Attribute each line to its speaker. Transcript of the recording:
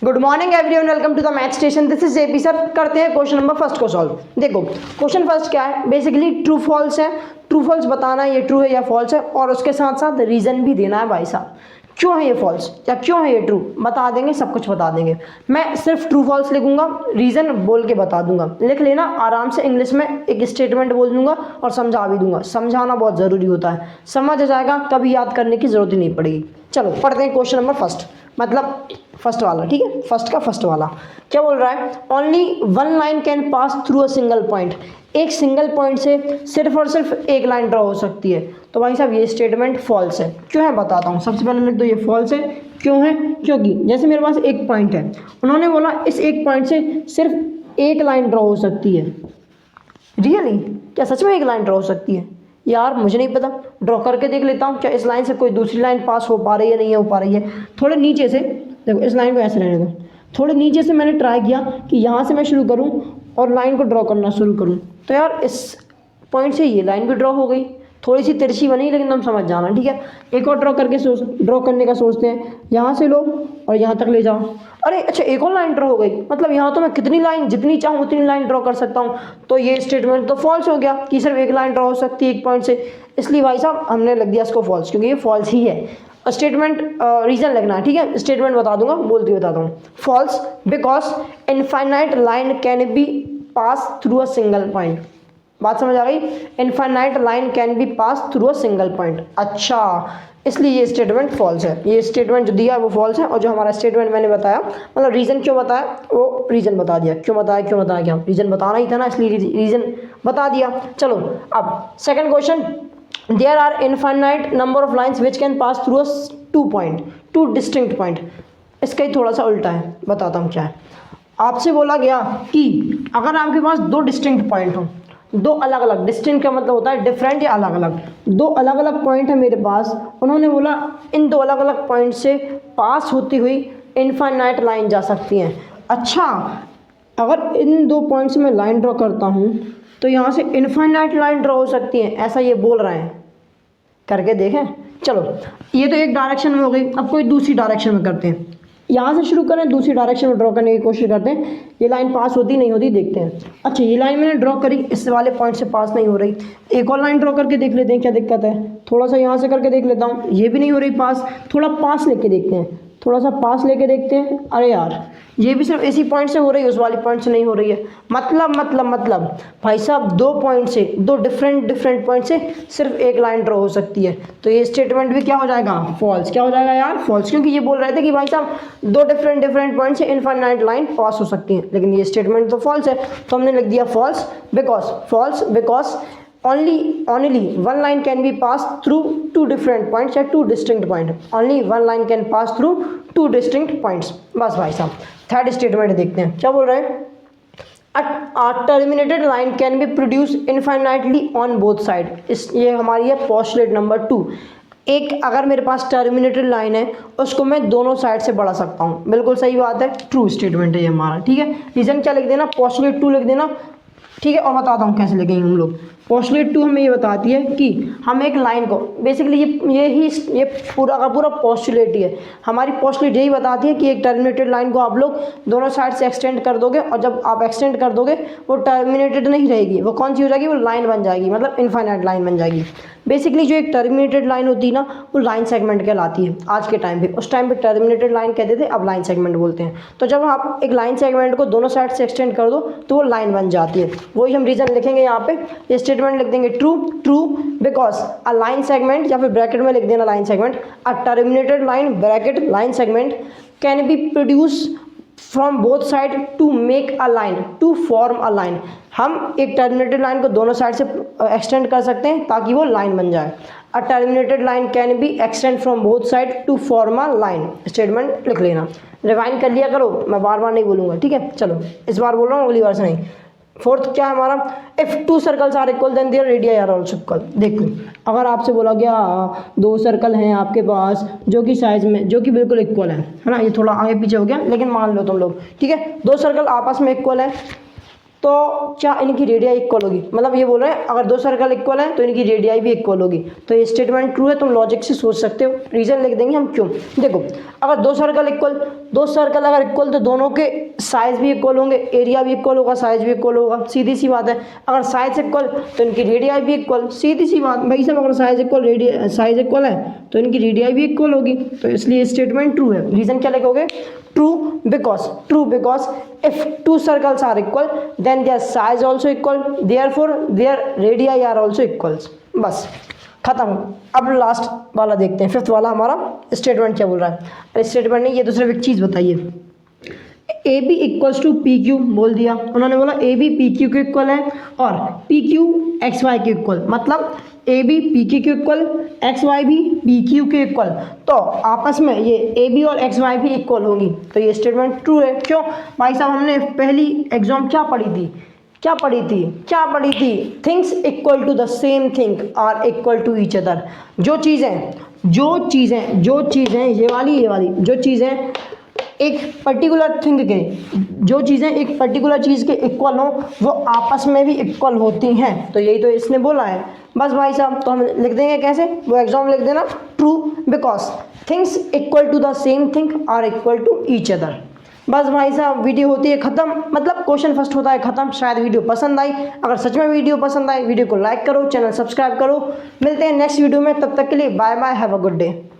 Speaker 1: Good morning everyone, welcome to the math station. This is JP sir. करते हैं question number first को solve. देखो question first क्या है, बेसिकली ट्रू फॉल्स है। ट्रू फॉल्स बताना है ये ट्रू है या फॉल्स है, और उसके साथ साथ रीजन भी देना है भाई साहब, क्यों है ये फॉल्स या क्यों है ये ट्रू, बता देंगे, सब कुछ बता देंगे। मैं सिर्फ ट्रू फॉल्स लिखूंगा, रीजन बोल के बता दूंगा। लिख लेना आराम से, इंग्लिश में एक स्टेटमेंट बोल दूंगा और समझा भी दूंगा। समझाना बहुत ज़रूरी होता है, समझ आ जाएगा, कभी याद करने की ज़रूरत ही नहीं पड़ेगी। चलो पढ़ते हैं क्वेश्चन नंबर फर्स्ट, मतलब फर्स्ट वाला, ठीक है, फर्स्ट का फर्स्ट वाला क्या बोल रहा है। Only one line can pass through a single point. एक सिंगल पॉइंट से सिर्फ और सिर्फ एक लाइन ड्रॉ हो सकती है। तो भाई साहब ये स्टेटमेंट फॉल्स है। क्यों है बताता हूँ। सबसे पहले लिख दो ये फॉल्स है। क्यों है, क्योंकि जैसे मेरे पास एक पॉइंट है, उन्होंने बोला इस एक पॉइंट से सिर्फ एक लाइन ड्रॉ हो सकती है। रियली क्या सच में एक लाइन ड्रॉ हो सकती है? यार मुझे नहीं पता, ड्रॉ करके देख लेता हूँ क्या इस लाइन से कोई दूसरी लाइन पास हो पा रही है, नहीं हो पा रही है। थोड़े नीचे से देखो, इस लाइन को ऐसे रहने दो। थोड़े नीचे से मैंने ट्राई किया कि यहाँ से मैं शुरू करूँ और लाइन को ड्रॉ करना शुरू करूँ, तो यार इस पॉइंट से ये लाइन भी ड्रॉ हो गई। थोड़ी सी तिरछी बनी, लेकिन तुम समझ जाना, ठीक है। एक और ड्रॉ करने का सोचते हैं। यहाँ से लो और यहाँ तक ले जाओ। अरे अच्छा, एक और लाइन ड्रॉ हो गई, मतलब यहाँ तो मैं कितनी लाइन, जितनी चाहूँ उतनी लाइन ड्रॉ कर सकता हूँ। तो ये स्टेटमेंट तो फॉल्स हो गया कि सिर्फ एक लाइन ड्रॉ हो सकती है एक पॉइंट से। इसलिए भाई साहब हमने लग दिया इसको फॉल्स, क्योंकि ये फॉल्स ही है। स्टेटमेंट रीजन लगना है, ठीक है। स्टेटमेंट बता दूंगा, बोलती बताता हूँ। False because infinite line can be pass through a single point. बात समझ आ गई। Infinite line can be pass through a single point. अच्छा, इसलिए ये स्टेटमेंट फॉल्स है। ये स्टेटमेंट जो दिया है वो फॉल्स है, और जो हमारा स्टेटमेंट मैंने बताया, मतलब रीजन क्यों बताया, वो रीजन बता दिया। क्यों बताया क्या, रीजन बताना ही था ना, इसलिए रीजन बता दिया। चलो अब second question. There are infinite number of lines which can pass through a two distinct point. इसका ही थोड़ा सा उल्टा है, बताता हूँ क्या है। आपसे बोला गया कि अगर आपके पास दो डिस्टिंक्ट पॉइंट हो, दो अलग अलग, डिस्टिंक्ट का मतलब होता है डिफरेंट या अलग अलग, दो अलग अलग पॉइंट है मेरे पास। उन्होंने बोला इन दो अलग अलग पॉइंट से पास होती हुई इनफाइनाइट लाइन जा सकती हैं। अच्छा, अगर इन दो पॉइंट से मैं लाइन ड्रॉ करता हूँ तो यहाँ से इनफाइनाइट लाइन ड्रॉ हो सकती है, ऐसा ये बोल रहे हैं। करके देखें। चलो ये तो एक डायरेक्शन में हो गई, अब कोई दूसरी डायरेक्शन में करते हैं। यहाँ से शुरू करें, दूसरी डायरेक्शन में ड्रॉ करने की कोशिश करते हैं। ये लाइन पास होती नहीं होती देखते हैं। अच्छा, ये लाइन मैंने ड्रॉ करी, इस वाले पॉइंट से पास नहीं हो रही। एक और लाइन ड्रॉ करके देख लेते हैं क्या दिक्कत है। थोड़ा सा यहाँ से करके देख लेता हूँ, ये भी नहीं हो रही पास। थोड़ा पास लेके देखते हैं, थोड़ा सा पास लेके देखते हैं। अरे यार ये भी सिर्फ इसी पॉइंट से हो रही है, उस वाली पॉइंट से नहीं हो रही है। मतलब भाई साहब दो पॉइंट से, दो डिफरेंट पॉइंट से सिर्फ एक लाइन ड्रॉ हो सकती है। तो ये स्टेटमेंट भी क्या हो जाएगा, फॉल्स। क्या हो जाएगा यार, फॉल्स, क्योंकि ये बोल रहे थे कि भाई साहब दो डिफरेंट पॉइंट से इनफाइनाइट लाइन पास हो सकती है, लेकिन ये स्टेटमेंट तो फॉल्स है। तो हमने लिख दिया false because only one line can be passed through two different points या two distinct point। only one line can pass through two distinct points। बस भाई साहब थर्ड स्टेटमेंट देखते हैं क्या बोल रहे हैं। a terminated line can be produced infinitely on both side। ये हमारी है पोस्टुलेट नंबर 2। एक अगर मेरे पास टर्मिनेटेड लाइन है, उसको मैं दोनों साइड से बढ़ा सकता हूँ। बिल्कुल सही बात है, ट्रू स्टेटमेंट है ये हमारा, ठीक है। रीजन क्या लिख देना, पोस्टुलेट 2 लिख देना, ठीक है। और बताता हूँ कैसे लिखेंगे हम लोग। पोस्टुलेट 2 हमें ये बताती है कि हम एक लाइन को, बेसिकली ये पूरा का पूरा पोस्टुलेट ही है। हमारी पोस्टुलेट यही बताती है कि एक टर्मिनेटेड लाइन को आप लोग दोनों साइड से एक्सटेंड कर दोगे, और जब आप एक्सटेंड कर दोगे वो टर्मिनेटेड नहीं रहेगी, वो कौन सी हो जाएगी, वो लाइन बन जाएगी, मतलब इनफाइनाइट लाइन बन जाएगी। बेसिकली जो एक टर्मिनेटेड लाइन होती है ना, वो लाइन सेगमेंट कहलाती है आज के टाइम पे। उस टाइम पे टर्मिनेटेड लाइन कहते थे, अब लाइन सेगमेंट बोलते हैं। तो जब आप एक लाइन सेगमेंट को दोनों साइड से एक्सटेंड कर दो तो वो लाइन बन जाती है। वही हम रीजन लिखेंगे यहाँ पे, ये स्टेटमेंट लिख देंगे true because a line segment, या फिर ब्रैकेट में लिख देना line segment, a terminated line bracket line segment can be produce from both side to make a line, to form a line. हम एक टर्मिनेटेड लाइन को दोनों साइड से एक्सटेंड कर सकते हैं ताकि वो लाइन बन जाए। A terminated line can be extend from both side to form a line. Statement लिख लेना, रिवाइंड कर लिया करो, मैं बार बार नहीं बोलूँगा, ठीक है। चलो इस बार बोल रहा हूँ, अगली बार से नहीं। फोर्थ क्या है हमारा, if two circles are equal then their radii are also equal. देखो अगर आपसे बोला गया दो सर्कल हैं आपके पास जो कि साइज में, जो कि बिल्कुल इक्वल है ना, ये थोड़ा आगे पीछे हो गया लेकिन मान लो तुम लोग, ठीक है। दो सर्कल आपस में इक्वल है, तो क्या इनकी रेडियाई इक्वल होगी, मतलब ये बोल रहे हैं अगर दो सर्कल इक्वल है तो इनकी रेडियाई भी इक्वल होगी। तो ये स्टेटमेंट ट्रू है, तुम लॉजिक से सोच सकते हो। रीजन लिख देंगे हम क्यों। देखो अगर दो सर्कल अगर इक्वल तो दोनों के साइज भी इक्वल होंगे, एरिया भी इक्वल होगा, साइज भी इक्वल होगा, सीधी सी बात है। अगर साइज इक्वल तो इनकी रेडियाई भी इक्वल, सीधी सी बात भाई साहब। अगर साइज इक्वल है तो इनकी रेडियाई भी इक्वल होगी, तो इसलिए स्टेटमेंट ट्रू है। रीजन क्या लिखोगे, true because if two circles are equal then their size also equal, therefore their radii are also equals. बस खत्म। अब लास्ट वाला देखते हैं, फिफ्थ वाला हमारा स्टेटमेंट क्या बोल रहा है। अरे स्टेटमेंट नहीं, ये तो सिर्फ एक चीज़ बताइए। A B equals to P Q बोल दिया उन्होंने, बोला ए बी पी क्यू के इक्वल है और पी क्यू एक्स वाई के इक्वल, मतलब ए बी पी क्यू के इक्वल, एक्स वाई भी पी क्यू के इक्वल, तो आपस में ये ए बी और एक्स वाई भी इक्वल होंगी। तो ये स्टेटमेंट ट्रू है। क्यों भाई साहब, हमने पहली एग्जाम क्या पढ़ी थी, things equal to the same thing are equal to each other. जो चीज़ें ये वाली जो चीज़ें एक पर्टिकुलर थिंग के, जो चीज़ें एक पर्टिकुलर चीज़ के इक्वल हो वो आपस में भी इक्वल होती हैं। तो यही तो इसने बोला है। बस भाई साहब, तो हम लिख देंगे कैसे, वो एग्जाम लिख देना, true because things equal to the same thing are equal to each other. बस भाई साहब, वीडियो होती है ख़त्म, मतलब क्वेश्चन फर्स्ट होता है ख़त्म। शायद वीडियो पसंद आई, अगर सच में वीडियो पसंद आई वीडियो को लाइक करो, चैनल सब्सक्राइब करो। मिलते हैं नेक्स्ट वीडियो में, तब तक के लिए bye bye, have a good day.